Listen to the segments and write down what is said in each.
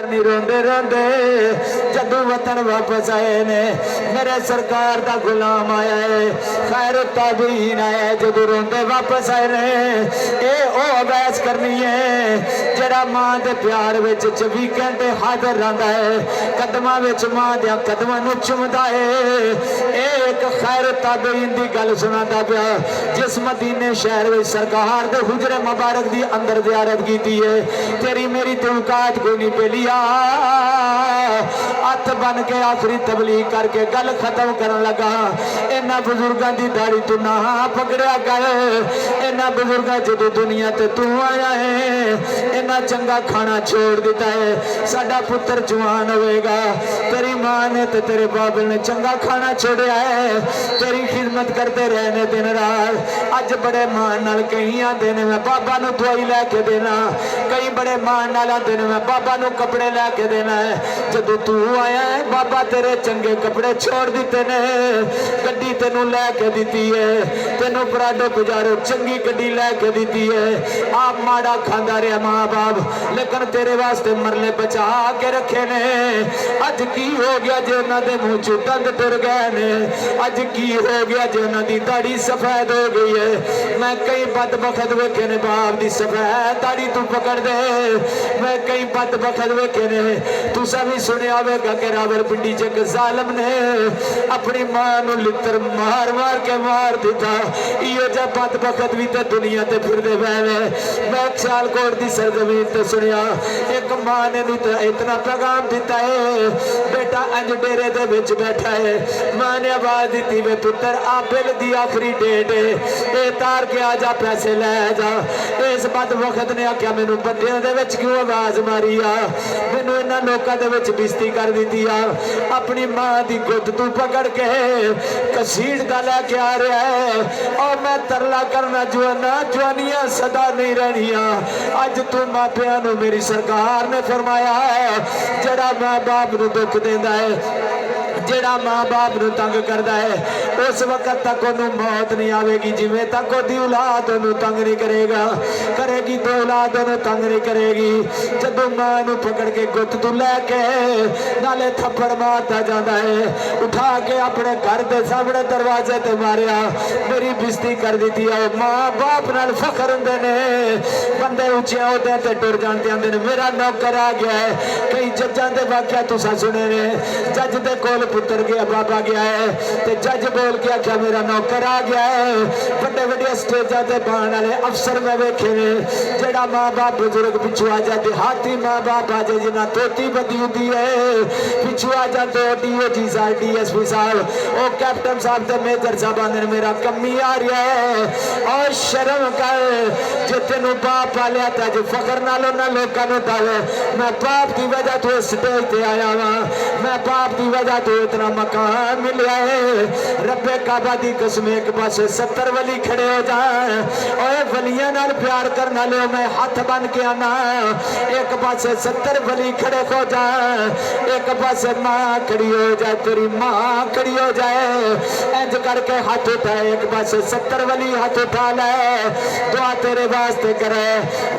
नहीं रोंदे रोंदे जदू वतन वापस आए ने मेरे सरकार दा गुलाम आया है खैर ताबीन आया जदू रोंदे वापस आए ने ये ओ अवैस करनी है जरा मां दे प्यार विच 24 घंटे हाजिर रहंदा है कदमां विच मां दे कदमां नूं चुमदा है एक खैर ताबीन दी गल सुनांदा पिया जिस मदीने शहर विच सरकार दे हुजरे मुबारक दी अंदर ज़ियारत कीती है तेरी मेरी औकात कोई नहीं पेलिया हथ बन के आखिरी तबलीग करके गल खत्म करन लगा इन्हां बुजुर्गां दी दाढ़ी तू ना पकड़िया कर इन्हां बुजुर्गां जदों दुनिया ते तू आया है इन्हां चंगा खाना छोड़ दिता है साडा पुत्र जवान होएगा तेरी मां ने ते तेरे बाबे ने चंगा खाना छोड़िया है तेरी खिदमत करते रहने दिन रात अज बड़े मान नाल कई आंदे ने मैं बाबा नूं दवाई लैके देना कई बड़े मान नाल आंदे ने मैं बाबा नूं कपड़े लैके देना है जदों तू आया है बाबा तेरे चंगे कपड़े छोड़ दिते ने गड्डी तेनू लैके दिती है तेनू पराडो गुजारो चंगी गड्डी लैके दिती है आप माड़ा खांदा रहा मां बाप लेकिन तेरे वास्ते मरले बचा के रखे ने अज की हो गया जे उन्हां दे मुंह चों दंद टुर गए ने अज की हो गया जे उन्हां दी दाढ़ी सफेद हो गई है मैं कई बदबख्त वेखे ने बाप दी सफेद दाढ़ी तू पकड़ दे मैं कई बदबख्त वेखे ने तुसा भी सुनिया होगा कि रावलपिंडी च एक जालिम ने अपनी मां नूं लित्तर मार मार के मार दिता इहो जिहा बदबख्त भी ते दुनिया ते फिरदे पए मैं सियालकोट दी सरजमीन ते सुनिया एक मां ने इतना पैगाम दिता है बेटा अंज डेरे दे विच बैठा है मां ने आवाज दी वे पुत्र आ बिल दी आखिरी डेट है ए तार के आ जा पैसे लै जा इस बदबख्त ने आख्या मैनू बंदियां दे विच क्यों आवाज मारी आ मैनू इन्हां लोकां दे विच बिस्ती कर दी आ अपनी मां दी गुद तू पकड़ के कसीड़दा लैके आ रहा है और मैं तरला करना जवाना जवानियां सदा नहीं रहनिया अज तू मापियां नूं मेरी सरकार ने फरमाया है जड़ा मां बाप नूं दुख देंदा है जेड़ा मां बाप नूं तंग करदा है उस वक्त तक ओनू मौत नहीं आवेगी जिवें तक ओदी औलाद ओनू तंग नहीं करेगा करेगी तो औलाद ओनू तंग नहीं करेगी जदों मां नूं पकड़ के गुत्त तू लैके नाले थप्पड़ मारता जांदा है उठा के अपने घर दे सामने दरवाजे ते मारिया मेरी बेइज्जती कर दित्ती है मां बाप नाल फखर हुंदे ने बंदे उच्चे ओहदे ते टुर जांदे आंदे ने मेरा नौकर आ गया है कई जज्जां दे वाकिया तुसां सुने ने जज दे कोल पुत्र गया बाबा गया है ते जज बोल के आख्या मेरा नौकर आ गया है बड़े बड़े स्टेजा ते बाण वाले अफसर मैं वेखे ने जेड़ा मां बाप बुजुर्ग पिछू आ जाते हाथी मां बाप आ जाए जिन्हें धोती बदी होती है पिछू आ जाते DOG साहब DSP साहब ओ कैप्टन साहब ते मेजर साहब आंदे मेरा कमी आ रहा है और शर्म कर जे तेनू बाप पालिया ते अज फखर नाल उन्हां लोकां नूं दवे मैं बाप की वजह तो स्टेज ते आया वां मैं बाप की वजह तो इतना मकान मिला है रब्बे काबा दी कसम एक पासे 70 वली खड़े हो जाए और वलियां नाल प्यार करना लो मैं हाथ बन के आना एक पासे 70 वली खड़े हो जाए एक पासे मां खड़ी हो जाए तेरी मां खड़ी हो जाए इंज करके हाथ उठाए एक पासे 70 वली हाथ उठा ले दुआ तेरे वास्ते करे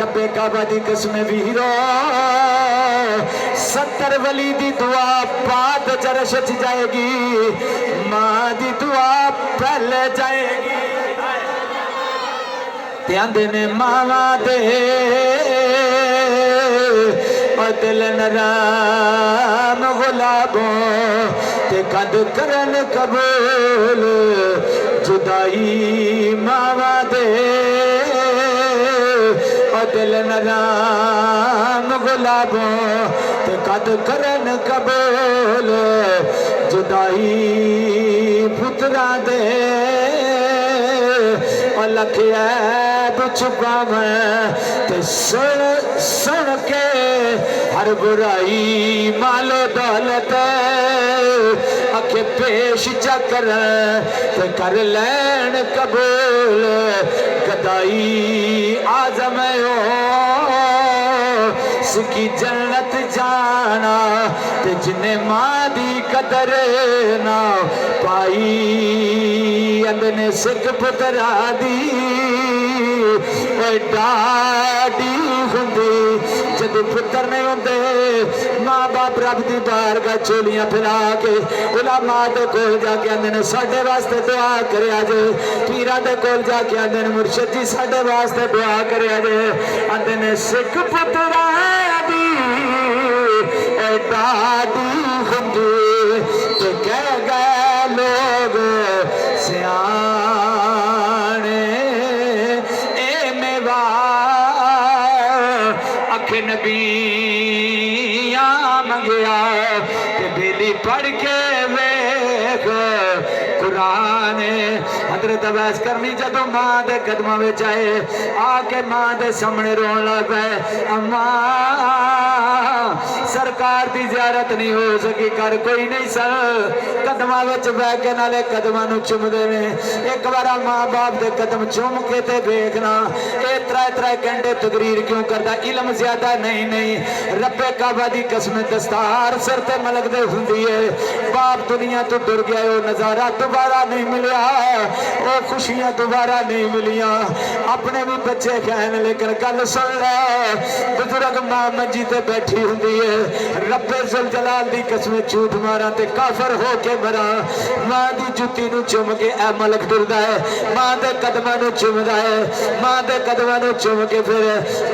रब्बे काबा दी कसम वीरो 70 वली दी दुआ बाद जरश जाएगी मां दी दुआ पहले जाएगी आंदे ने मावा दे दिल नराम गुलाबों ते कद करन कबूल जुदाई मावा दे दिल नराम गुलाबों ते कद करन कबूल जुदाई पुत्रा दे लखिया छुपा मैं ते सुन सुन के हर बुराई मालो दौलत अखे पेश चकर ते कर लैन कबूल गदाई आजम सिकी जन्नत जाना ते जिन्ने मां दी कदर ना पाई अंदने सिख पुत्रा दी डाडी हुंदी जदों पुत्र नहीं होंदे माँ बाप रब दी बारगाह चोलियां फैला के उलमा दे कोल जाके आंदे ने साडे वास्ते दुआ करिया जे पीरां दे कोल जाके आंदे ने मुर्शिद जी साडे वास्ते दुआ करिया जे आंदे ने सिख पुत्रा दी डाडी हुंदी ते कह गए लोग सियाने ए मेवा अख नबिया मंगया ते बेली पढ़ के वेख कुरान हजरत अवैस करनी जदों मां दे कदमां विच आए आके मां दे सामने रोन लग पे अम्मा सरकार दी ज़ियारत नहीं हो सकी कर कोई नहीं सर कदमां विच बैठ के नाले कदमां नूं चुमदे ने एक बार मां बाप दे कदम चुम के ते देखना ये त्रै घंटे तकरीर क्यों करदा इल्म ज्यादा नहीं रब्बे काबा दी कसम दस्तार सिर ते मलकदे हुंदी है बाप दुनिया तो टुर गया वो नजारा दोबारा नहीं मिलिया वो खुशियां दोबारा नहीं मिलिया अपने भी बच्चे कहन लेकिन गल सुन ले बुजुर्ग मां मंजी ते बैठी हुंदी है रब्बे जुल जलाल दी कसम झूठ मारा ते काफर हो के मरा मां दी जुत्ती नूं चुम के ए मलक टुरदा है मां दे कदमां नूं चुमदा है मां दे कदमां नूं चुम के फिर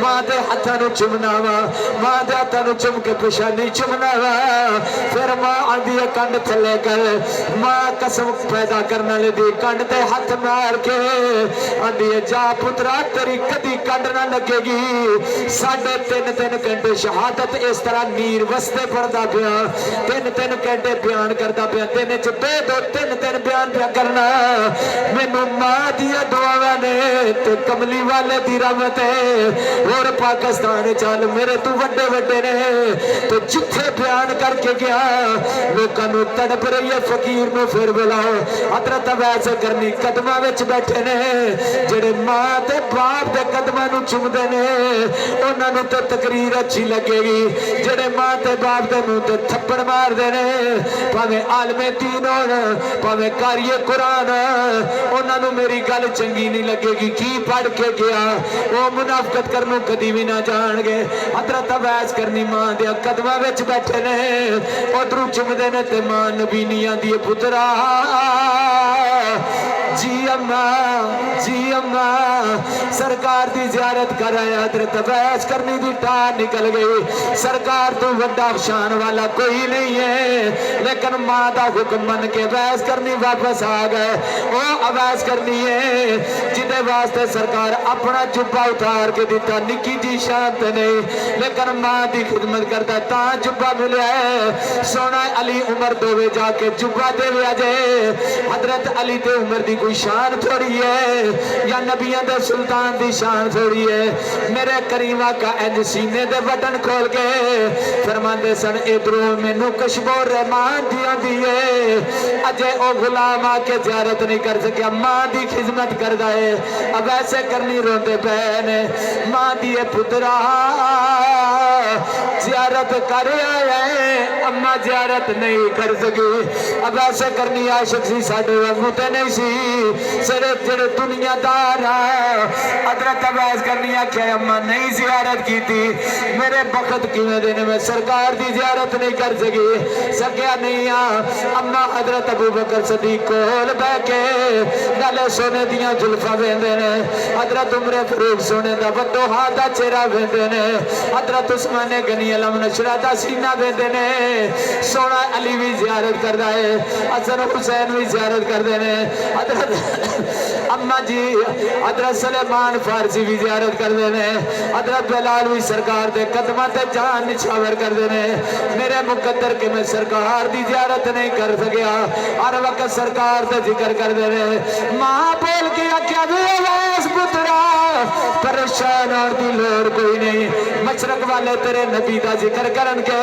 मां दे हत्थां नूं चुमना वा मां दे हत्थां नूं चुम के पेशानी चुमना वा फिर मां आंदी है कंध थल्ले कर मां कसम पैदा करने वाले दी कंध ते हथ मार के आंदी है जा पुत्रा तेरी कदी कंध ना लगेगी 3.5 घंटे शहादत इस तरह नीर वस्ते पढ़दा पिया 3 घंटे बयान करदा पिया दिन च 2-3 बयान पिया करना मैनू मां दी दुआवां ने ते कमली वाले दी रहमत है और पाकिस्तान चल मेरे तू वड्डे वड्डे ने तो जिथे बयान करके गया लोकां नू तड़प रही है फकीर नू फिर बुलाओ हजरत अवैस करनी कदमां विच बैठे ने जेड़े मां ते बाप दे कदमां नू चुमदे ने उन्हां नू ते तकरीर अच्छी लगेगी जेड़े मां ते बाप दे मुंह ते थप्पड़ मारदे ने भावें आलमे दीन होण भावें कारिए कुरान उन्हां नू मेरी गल चंगी नहीं लगेगी की पढ़ के गया वो मुनाफकत करनों कदी भी ना जाणगे हजरत अवैस करनी मां दे कदमां विच बैठे ने उधरों चुमदे ने ते मां नबी नहीं आंदी पुत्रा जी अम्मा सरकार दी ज़ियारत कर आया हजरत अवैस करनी दी टार निकल गई सरकार तो वड्डा शान वाला कोई नहीं है लेकिन मां दा हुक्म मन के अवैस करनी वापस आ गए वो अवैस करनी है जिदे वास्ते सरकार अपना जुब्बा उतार के दिता निकी जी शान ते नहीं लेकिन मां दी खिदमत करता ता जुब्बा मिले सोना अली उमर दोवे जाके जुब्बा दे जे हजरत अली ते उमर दी कोई शान थोड़ी है या नबियां दे सुल्तान दी शान थोड़ी है मेरे करीमा का इंज सीने दे बटन खोल के फरमांदे सन इधरों मैनू खुशबू रहमान दी आंदी है अजे ओ गुलाम आके ज़ियारत नहीं कर सकिया मां दी खिदमत करदा है अब ऐसे करनी रोंदे पे ने मां दी पुत्रा ज़ियारत कर आया है अम्मा ज़ियारत नहीं कर सकी अब ऐसे करनी आशिक सी साडे वांगू ते नहीं सी सिरे जेड़े दुनियादार हजरत अवैस करनी आख्या अम्मा नहीं ज़ियारत की थी मेरे बखत किवें दिन में सरकार दी ज़ियारत नहीं कर सकी सकिया नहीं अम्मा हजरत अबू बकर सदीक कोल बैठ के नाले सोने दियां जुल्फा वेंदे ने हजरत उमर फारूक सोने दा वड्डो हाथ दा चेहरा वेंदे ने हजरत उस्मान गनी अलम नशरा दा सीना वेंदे ने सोना अली भी ज़ियारत करदा है हसन हुसैन भी ज़ियारत करदे ने हजरत अम्मा जी हजरत सुलेमान फारसी भी ज़ियारत करदे ने हजरत बिलाल भी सरकार दे कदमां ते जान निछावर करदे ने मेरे मुकद्दर के मैं सरकार दी ज़ियारत नहीं कर सकिया हर वक्त सरकार ते जिक्र करदे ने मां बोल के आख्या वे अवैस पुत्रा परेशान होने की लोड़ कोई नहीं मशरक वाले तेरे नबी दा जिक्र करनगे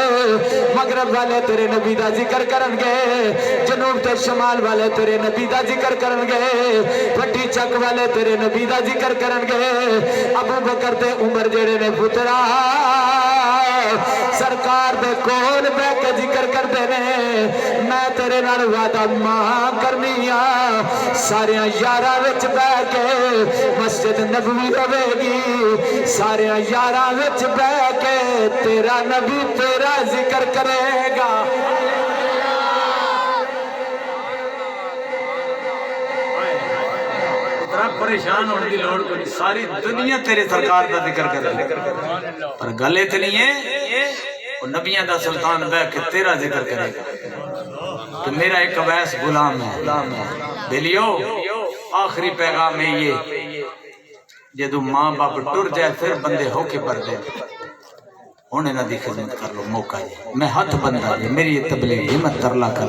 मगरब वाले तेरे नबी दा जिक्र करनगे जनूब ते शमाल वाले तेरे नबी दा जिक्र करनगे वड्डी चक वाले तेरे नबी दा जिक्र करनगे अबू बकर ते उमर जेड़े ने पुत्रा सरकार दे कोल बह के जिक्र करते ने मैं तेरे नाल वादा मां करनी आ सारे यारां विच बह के मस्जिद नबवी होवेगी सारे यारां विच बह के तेरा नबी तेरा जिक्र करेगा। परेशान होने की लोड़ कोई, सारी दुनिया तेरे सरकार का जिक्र करे, पर गल इतनी है नबियां दा सुल्तान बह के तेरा जिक्र करेगा कि मेरा एक अवैस गुलाम है। बेलियो आखिरी पैगाम है ये, जदों मां बाप टुर जाए फिर बंदे होके भरदे हुण इन्हां दी खिदमत कर लो मौका जी। मैं हथ बंदा जी, मेरी तबलीग मैं तरला कर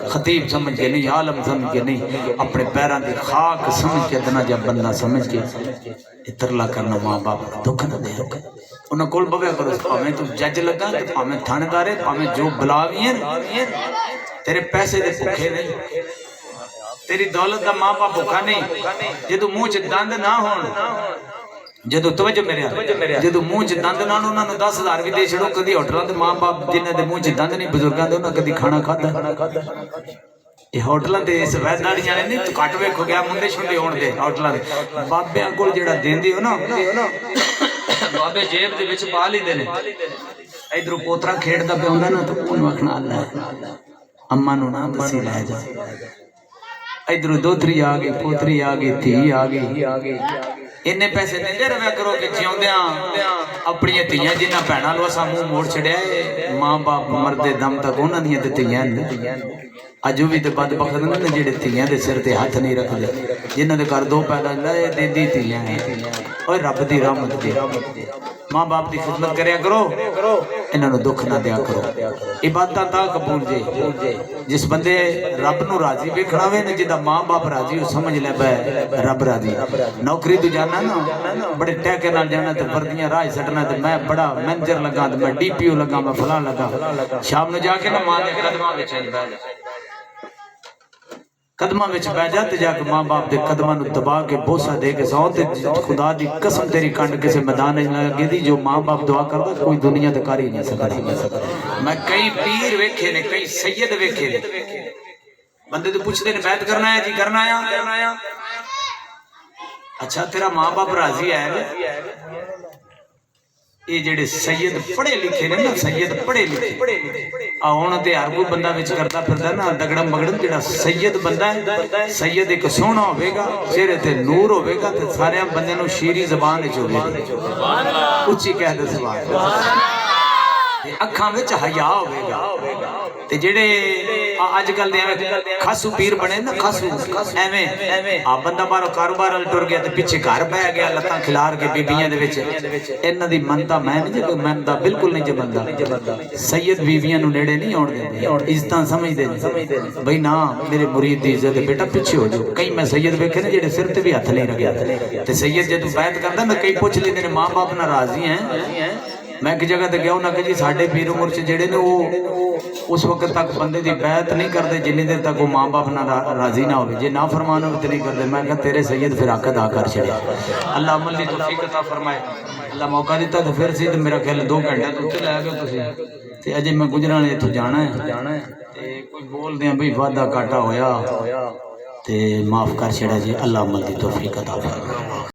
खतीब समझ के नहीं, आलम समझ के नहीं, अपने पैरों की खाक समझ के दना जब बंदा समझ के तरला करना मां बाप दुख न दे उन्हें कोल बव्या करो, भावें तू जज लगा भावें थानेदार है भावें जो बुला भी है, तेरे पैसे दे भुखे नहीं, तेरी दौलत का मां बाप भुखा नहीं। जो मुंह च दंद ना हो, जो तवज्जो मेरे जो मुंह च दंद ना उन्होंने 10,000 भी दे छड़ो, कभी होटलों के मां बाप जिन्होंने दे मुंह च दंद नहीं बुजुर्गों के उन्होंने कभी खाना खाता। ये होटलों के इस वैदारियां ने नहीं तू घट वेखो गया मुंडे शुंडे होण दे होटलों के बाबियां कोल जेड़ा देंदे हो ना बाबे जेब दे विच पा लैंदे ने। इधरों पोतरा खेडदा पिया हुंदा ना तो उन्होंने आखना अल्लाह अम्मा नूं ना दसी लै जा, इधरों दोतरी आ गई पोतरी आ गई धी आ गई, इन्ने पैसे देंदे रहा करो कि जिउंदियां अपनी धीयां जिन्हां भैणां लो असां मूंह मोड़ छड़िया मां बाप मरदे दम तक उन्हां दियां ते धीयां अज भी तो बदबख्त ने जेडे धीयां दे सिर ते हथ नहीं रखते, जिन्हां दे घर दो पैदा देदी धीयां और रब दी रहमत दी मां बाप की खिदमत करया करो, इन्हां दुख ना दिया करो। इबादत ता कबूल जे जिस बंदे रब नूं राजी वेखना वे ने जिदा मां बाप राजी हो समझ ले बै रब राजी। नौकरी तू जाना ना बड़े टैके नाल जाना ते वर्दियां राह सटना ते मैं बड़ा मैनेजर लगा ते मैं DPO लगा मैं फला लगा, शाम नूं जाके ना मां दे कदमां विच बैठ जा कदमां विच बह जा ते जाके मां बाप के कदमां नूं दबा के बोसा दे के सौ ते खुदा दी कसम तेरी कंड किसी मैदान च लगी दी जो मां बाप दुआ करदा कोई दुनिया ते कर ही नहीं सकदा। मैं कई पीर वेखे ने कई सैयद वेखे ने बंदे तो पुछदे ने बैत करना है जी करना आया अच्छा तेरा मां बाप राजी है। ये जेडे सैयद पढ़े लिखे ने ना सैयद पढ़े लिखे आउण ते हर कोई बंदा विच करदा फिरदा ना दगड़म बगड़म जेड़ा सैयद बंदा है सैयद एक सोहना होवेगा चेहरे ते नूर होवेगा ते सारे बंदे नूं शीरी जबान विच होवेगी सुभान अल्लाह उच्ची कह दे सुभान अल्लाह अखां विच हया होवेगा ते जेडे अजकल दे खासू पीर बने ना खासू एवें आ बंदा बाहरों कारोबार वाल टुर गया ते पिछे घर बह गया लत्तां खिलार के बीबियां दे विच इन्हां दी मनता मैं नहीं जे मनदा बिल्कुल नहीं जे बनदा सैयद बीबियां नूं नेड़े नहीं आउण देंदे इज्जतां समझदे ने बई ना मेरे मुरीद दी इज्जत बेटा पिछे हो जाओ। कई मैं सैयद वेखे ने जेडे सिर ते भी हथ नहीं रखया ते सैयद जदों बैत करदा ना कई पुछ लेंदे ने मां बाप नाल राजी हैं। मैं एक जगह ते गया उन्हें कहा जी साढ़े पीर मुर्शिद जेडे ने वो उस वक्त तक बंदे की बैत नहीं करते जिन्नी देर तक वो मां बाप ना राजी ना हो, जे ना फरमान हो तो नहीं करते। मैं कहा तेरे सैयद फिर हक अदा कर छड़िया अल्लाह अमल की तौफीक अता फरमाए। अल्लाह मौका दिता तो फिर सी मेरा ख्याल 2 घंटे तो उत्ते लै गए तुसीं अजे मैं गुजरन वाले इत्थों जाना है ते कोई बोलदे हैं बई वादा घाटा होया ते माफ कर छड़ा जी। अल्लाह अमल की तौफीक अता फरमाए।